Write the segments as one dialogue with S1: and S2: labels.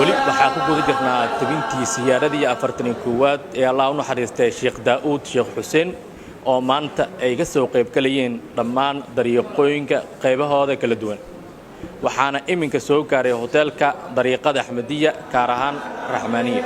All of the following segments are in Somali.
S1: ولي waxaa ku guda jirnaa tabintii siyaaradii 41aad ee Allah u naxariistay Sheekh Daawud Sheekh Xuseen oo maanta ay ka soo qayb galayeen dhammaan dariiqooyinka qaybahooda kala duwan waxaana iminka soo gaaray hoteelka dariiqada Axmadiya gaar ahaan Raxmaaniya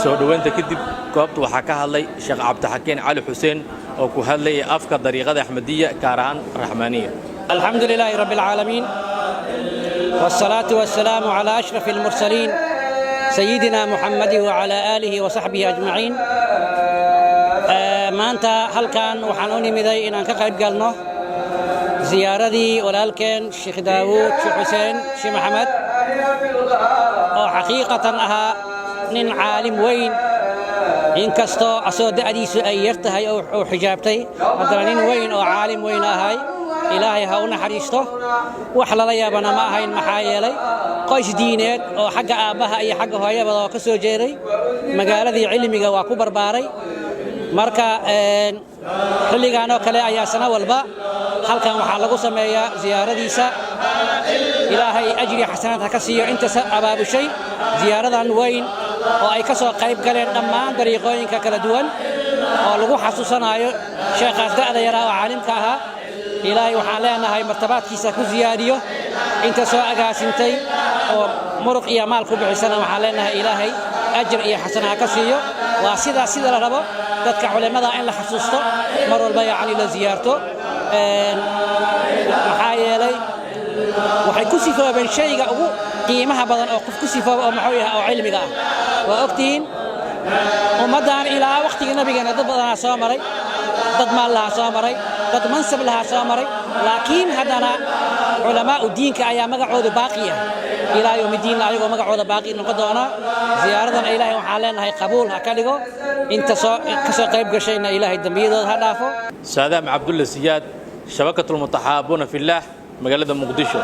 S1: soo dhawaynta kadib goobta waxa ka hadlay Sheekh Cabdixakiin Cali Xuseen oo ku hadlay afka dariiqada Axmadiya gaar ahaan Raxmaaniya
S2: alxamdulillaahi rabbil caalamiin wassalaatu wassalaamu ala ashrafil mursaliin sayyidina Muhammadin wa ala aalihi wa sahbihi ajmaciin maanta halkan waxaan u nimiday inaan ka qayb galno ziyaaradii walaalkeen Sheekh Daawud Sheekh Xuseen Sheekh Maxamed oo xaqiiqatan ahaa nin caalim weyn inkastoo asoo da'diisu ay yartahay oo xijaabtay haddana nin weyn oo caalim weyn ahay ilaahay ha u naxariisto wax lala yaabana ma ahayn maxaa yeelay qoys diineed oo xagga aabbaha iyo xagga hooyabada oo ka soo jeeray magaaladii cilmiga waa ku barbaaray marka xilligan oo kale ayaa sana walba halkan waxaa lagu sameeyaa ziyaaradiisa ilaahay ajri xasanaad ha ka siiyo inta abaabushay ziyaaradan weyn oo ay ka soo qayb galeen dhammaan dariiqooyinka kala duwan oo lagu xasuusanayo sheekhaas da'da yaraa oo caalimka ahaa ilaahay waxaan leenahay martabaadkiisa ku ziyaadiyo inta soo agaasintay oo muruq iyo maal ku bixisana waxaan leenahay ilaahay ajr iyo xasana ha ka siiyo waa sida la rabo dadka culimada in la xasuusto mar walba yacni la ziyaarto maxaa yeelay waxay ku sifoobeen shayga ugu qiimaha badan oo qof ku sifooba oo maxuu yahay oo cilmiga ah waa ogtiin ummadan ilaa waqtiga nabigeena dad badanaa soo maray dad maal lahaa soo maray dad mansab lahaa soo maray laakiin haddana culamaa'u diinka ayaa magacooda baaqi ah ilaa yawmidiin ayagoo magacooda baaqi noqon doona ziyaaradan ilaahay waxaan leenahay qabuul ha ka dhigo inta ka soo qayb gashayna ilaahay dambiyadooda ha dhaafo
S1: saadaam cabdulla siyaad shabakatul mutaxaabuuna fillaah magaalada muqdisho